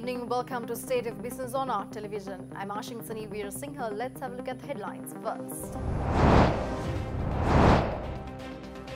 evening. Welcome to State of Business on our television. I'm Ashinsani Veerasinghe. Let's have a look at the headlines first.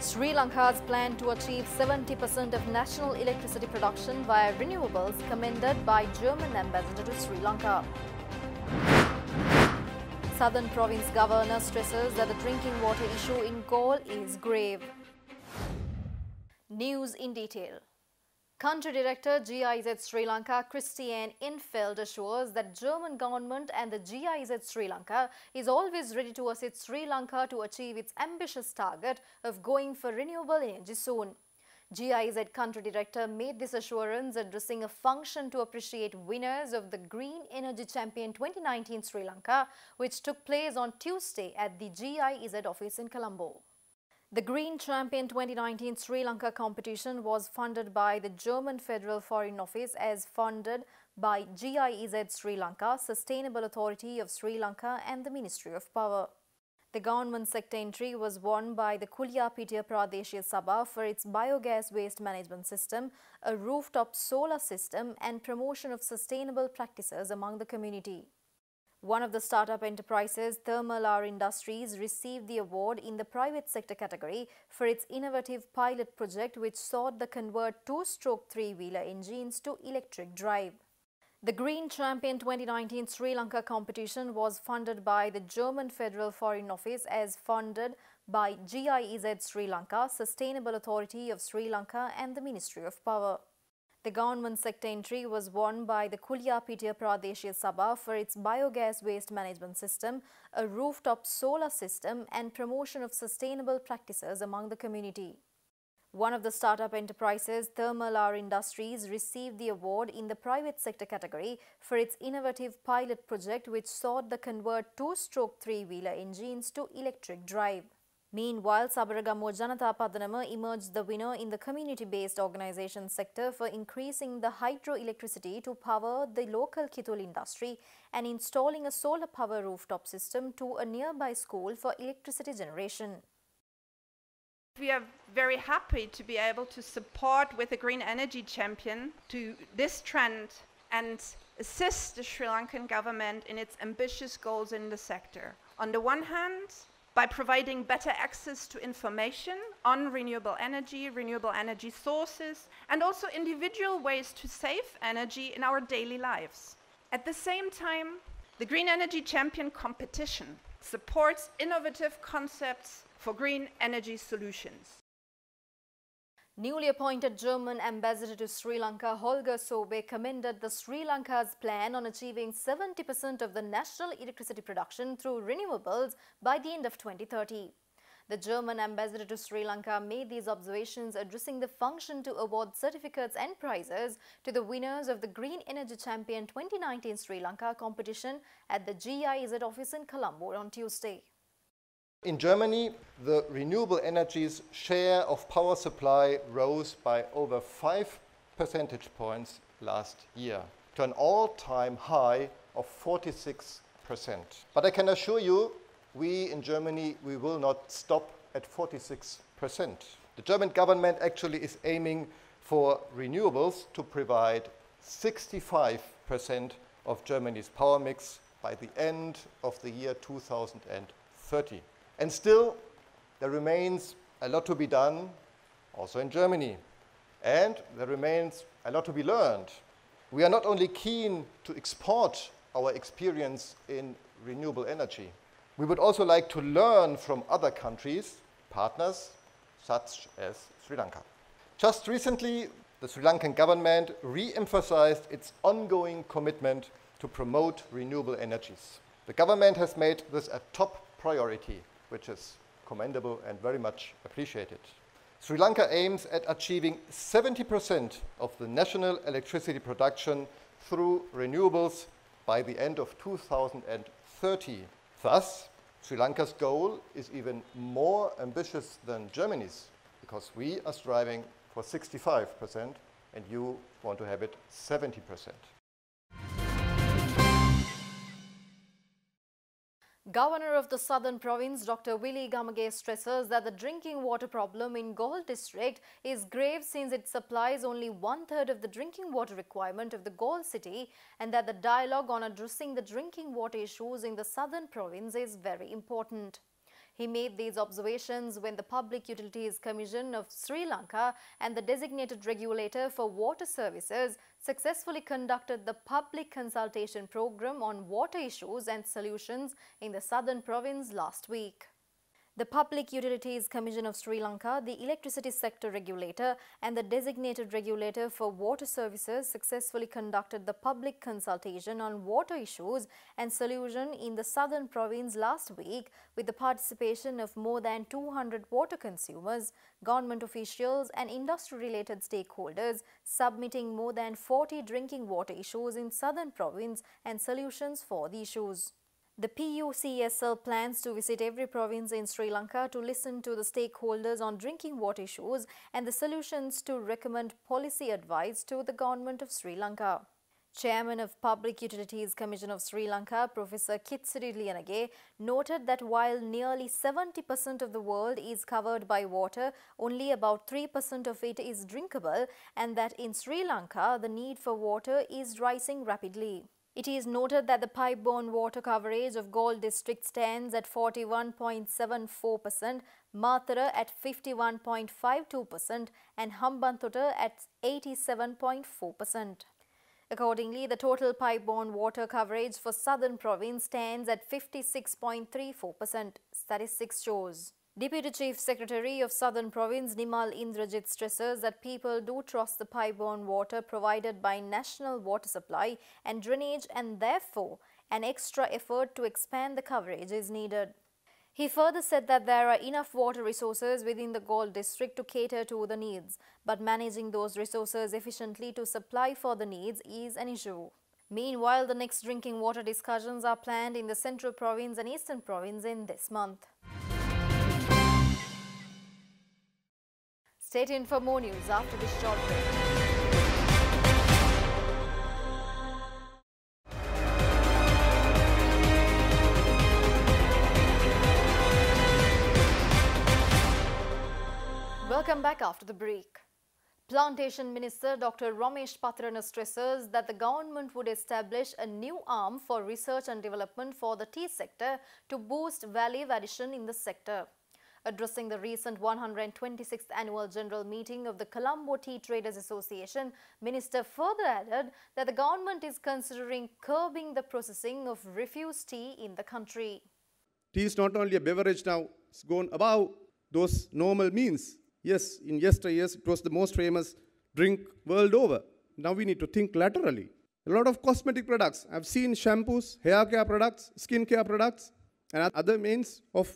Sri Lanka's plan to achieve 70% of national electricity production via renewables commended by German ambassador to Sri Lanka. Southern Province Governor stresses that the drinking water issue in Galle is grave. News in detail. Country Director GIZ Sri Lanka Christiane Infeld assures that German government and the GIZ Sri Lanka is always ready to assist Sri Lanka to achieve its ambitious target of going for renewable energy soon. GIZ Country Director made this assurance addressing a function to appreciate winners of the Green Energy Champion 2019 Sri Lanka, which took place on Tuesday at the GIZ office in Colombo. The Green Champion 2019 Sri Lanka competition was funded by the German Federal Foreign Office as funded by GIZ Sri Lanka, Sustainable Authority of Sri Lanka and the Ministry of Power. The government sector entry was won by the Kulyapitiya Pradeshia Sabha for its biogas waste management system, a rooftop solar system and promotion of sustainable practices among the community. One of the startup enterprises, Thermal R Industries, received the award in the private sector category for its innovative pilot project which sought to convert two-stroke three-wheeler engines to electric drive. The Green Champion 2019 Sri Lanka competition was funded by the German Federal Foreign Office as funded by GIZ Sri Lanka, Sustainable Authority of Sri Lanka and the Ministry of Power. The government sector entry was won by the Kulyapitiya Pradeshia Sabha for its biogas waste management system, a rooftop solar system and promotion of sustainable practices among the community. One of the startup enterprises, Thermal R Industries, received the award in the private sector category for its innovative pilot project which sought to convert two-stroke three-wheeler engines to electric drive. Meanwhile, Sabaragamuwa Janatha Padanama emerged the winner in the community-based organisation sector for increasing the hydroelectricity to power the local Kithul industry and installing a solar power rooftop system to a nearby school for electricity generation. We are very happy to be able to support with the Green Energy Champion to this trend and assist the Sri Lankan government in its ambitious goals in the sector. On the one hand, by providing better access to information on renewable energy sources, and also individual ways to save energy in our daily lives. At the same time, the Green Energy Champion competition supports innovative concepts for green energy solutions. Newly appointed German ambassador to Sri Lanka, Holger Sobe, commended the Sri Lanka's plan on achieving 70% of the national electricity production through renewables by the end of 2030. The German ambassador to Sri Lanka made these observations addressing the function to award certificates and prizes to the winners of the Green Energy Champion 2019 Sri Lanka competition at the GIZ office in Colombo on Tuesday. In Germany, the renewable energies share of power supply rose by over 5 percentage points last year to an all-time high of 46%. But I can assure you, we in Germany, we will not stop at 46%. The German government actually is aiming for renewables to provide 65% of Germany's power mix by the end of the year 2030. And still, there remains a lot to be done, also in Germany. And there remains a lot to be learned. We are not only keen to export our experience in renewable energy, we would also like to learn from other countries, partners, such as Sri Lanka. Just recently, the Sri Lankan government re-emphasized its ongoing commitment to promote renewable energies. The government has made this a top priority, which is commendable and very much appreciated. Sri Lanka aims at achieving 70% of the national electricity production through renewables by the end of 2030. Thus, Sri Lanka's goal is even more ambitious than Germany's, because we are striving for 65% and you want to have it 70%. Governor of the Southern Province, Dr. Willie Gamage, stresses that the drinking water problem in Galle district is grave since it supplies only one-third of the drinking water requirement of the Galle city, and that the dialogue on addressing the drinking water issues in the Southern Province is very important. He made these observations when the Public Utilities Commission of Sri Lanka and the designated regulator for water services successfully conducted the public consultation program on water issues and solutions in the Southern Province last week. The Public Utilities Commission of Sri Lanka, the electricity sector regulator and the designated regulator for water services successfully conducted the public consultation on water issues and solution in the Southern Province last week with the participation of more than 200 water consumers, government officials and industry-related stakeholders submitting more than 40 drinking water issues in Southern Province and solutions for the issues. The PUCSL plans to visit every province in Sri Lanka to listen to the stakeholders on drinking water issues and the solutions to recommend policy advice to the government of Sri Lanka. Chairman of Public Utilities Commission of Sri Lanka, Professor Kitsiri Liyanage, noted that while nearly 70% of the world is covered by water, only about 3% of it is drinkable, and that in Sri Lanka the need for water is rising rapidly. It is noted that the pipe-borne water coverage of Galle district stands at 41.74%, Mathura at 51.52% and Hambantota at 87.4%. Accordingly, the total pipe-borne water coverage for Southern Province stands at 56.34%, statistics shows. Deputy Chief Secretary of Southern Province Nimal Indrajit stresses that people do trust the pipe-borne water provided by national water supply and drainage, and therefore an extra effort to expand the coverage is needed. He further said that there are enough water resources within the Galle district to cater to the needs, but managing those resources efficiently to supply for the needs is an issue. Meanwhile, the next drinking water discussions are planned in the Central Province and Eastern Province in this month. Stay tuned for more news after this short break. Welcome back after the break. Plantation Minister Dr. Ramesh Patrana stresses that the government would establish a new arm for research and development for the tea sector to boost value addition in the sector. Addressing the recent 126th Annual General Meeting of the Colombo Tea Traders Association, Minister further added that the government is considering curbing the processing of refuse tea in the country. Tea is not only a beverage now, it's gone above those normal means. Yes, in yesteryears, it was the most famous drink world over. Now we need to think laterally. A lot of cosmetic products. I've seen shampoos, hair care products, skin care products, and other means of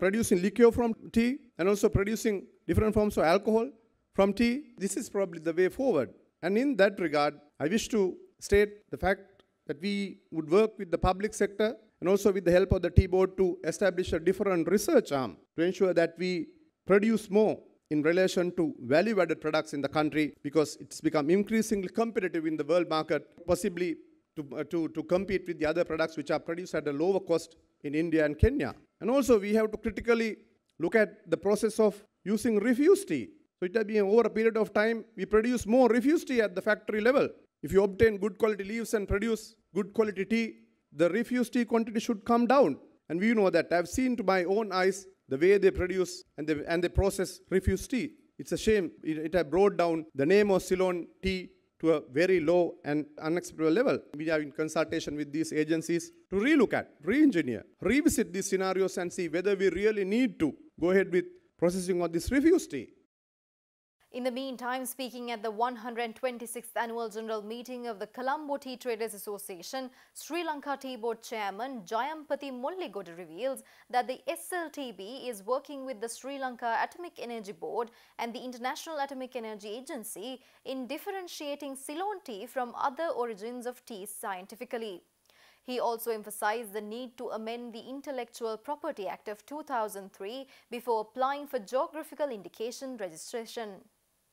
producing liquor from tea and also producing different forms of alcohol from tea. This is probably the way forward. And in that regard, I wish to state the fact that we would work with the public sector and also with the help of the tea board to establish a different research arm to ensure that we produce more in relation to value-added products in the country, because it's become increasingly competitive in the world market, possibly to compete with the other products which are produced at a lower cost in India and Kenya. And also we have to critically look at the process of using refuse tea. So it has been over a period of time, we produce more refuse tea at the factory level. If you obtain good quality leaves and produce good quality tea, the refuse tea quantity should come down. And we know that. I've seen to my own eyes the way they produce and they process refuse tea. It's a shame. It has brought down the name of Ceylon tea to a very low and unacceptable level. We are in consultation with these agencies to relook at, re-engineer, revisit these scenarios and see whether we really need to go ahead with processing of this refuse tea. In the meantime, speaking at the 126th Annual General Meeting of the Colombo Tea Traders Association, Sri Lanka Tea Board Chairman Jayampati Molligoda reveals that the SLTB is working with the Sri Lanka Atomic Energy Board and the International Atomic Energy Agency in differentiating Ceylon tea from other origins of tea scientifically. He also emphasized the need to amend the Intellectual Property Act of 2003 before applying for geographical indication registration.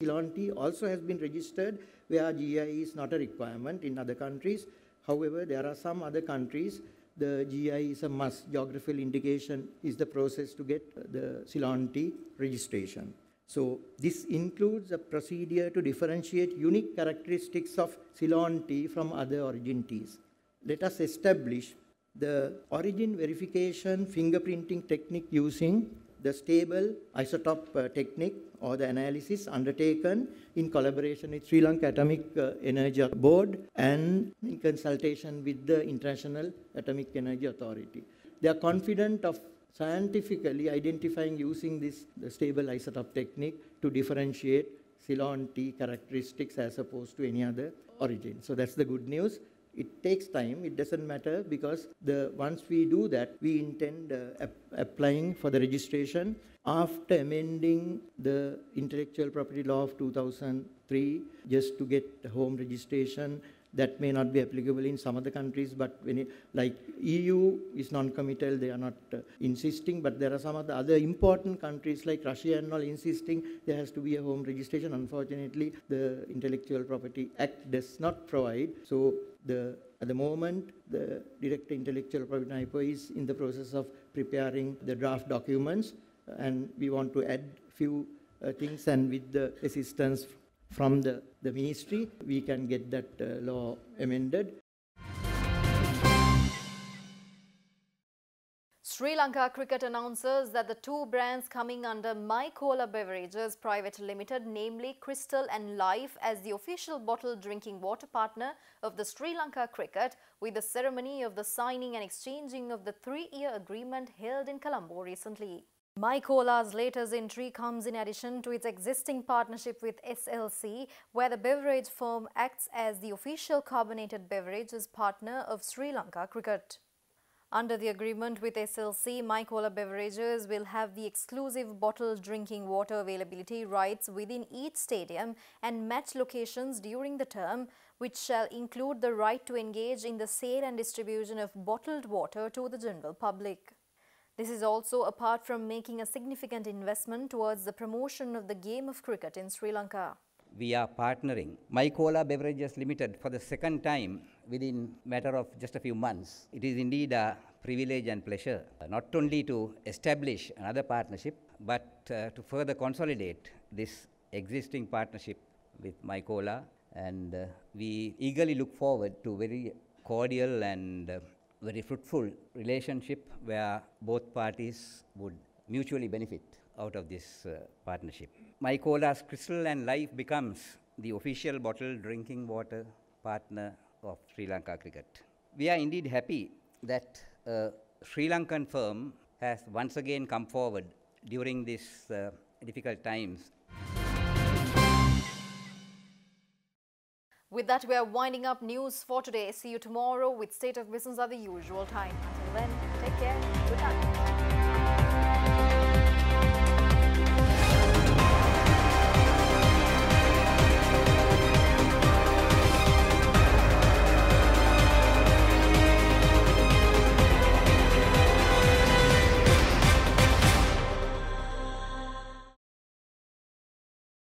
Ceylon tea also has been registered where GI is not a requirement in other countries. However, there are some other countries the GI is a must. Geographical indication is the process to get the Ceylon tea registration. So this includes a procedure to differentiate unique characteristics of Ceylon tea from other origin teas. Let us establish the origin verification fingerprinting technique using the stable isotope technique or the analysis undertaken in collaboration with Sri Lanka Atomic Energy Board and in consultation with the International Atomic Energy Authority. They are confident of scientifically identifying using this stable isotope technique to differentiate Ceylon tea characteristics as opposed to any other origin. So that's the good news. It takes time, it doesn't matter, because once we do that, we intend applying for the registration after amending the Intellectual Property Law of 2003 just to get home registration. That may not be applicable in some other countries, but like EU is non-committal, they are not insisting, but there are some of the other important countries like Russia and all insisting there has to be a home registration. Unfortunately, the Intellectual Property Act does not provide. So at the moment, the Director Intellectual Property NIPO is in the process of preparing the draft documents, and we want to add few things, and with the assistance from the ministry, we can get that law amended. Sri Lanka Cricket announces that the two brands coming under My Cola Beverages Private Limited, namely Crystal and Life, as the official bottled drinking water partner of the Sri Lanka Cricket, with the ceremony of the signing and exchanging of the 3-year agreement held in Colombo recently. My Cola's latest entry comes in addition to its existing partnership with SLC, where the beverage firm acts as the official carbonated beverages partner of Sri Lanka Cricket. Under the agreement with SLC, My Cola Beverages will have the exclusive bottled drinking water availability rights within each stadium and match locations during the term, which shall include the right to engage in the sale and distribution of bottled water to the general public. This is also apart from making a significant investment towards the promotion of the game of cricket in Sri Lanka. We are partnering My Cola Beverages Limited for the second time within matter of just a few months. It is indeed a privilege and pleasure not only to establish another partnership, but to further consolidate this existing partnership with My Cola, and we eagerly look forward to very cordial and very fruitful relationship where both parties would mutually benefit out of this partnership. My Cola's Crystal and Life becomes the official bottled drinking water partner of Sri Lanka Cricket. We are indeed happy that a Sri Lankan firm has once again come forward during these difficult times. With that, we are winding up news for today. See you tomorrow with State of Business at the usual time. Until then, take care. Good night.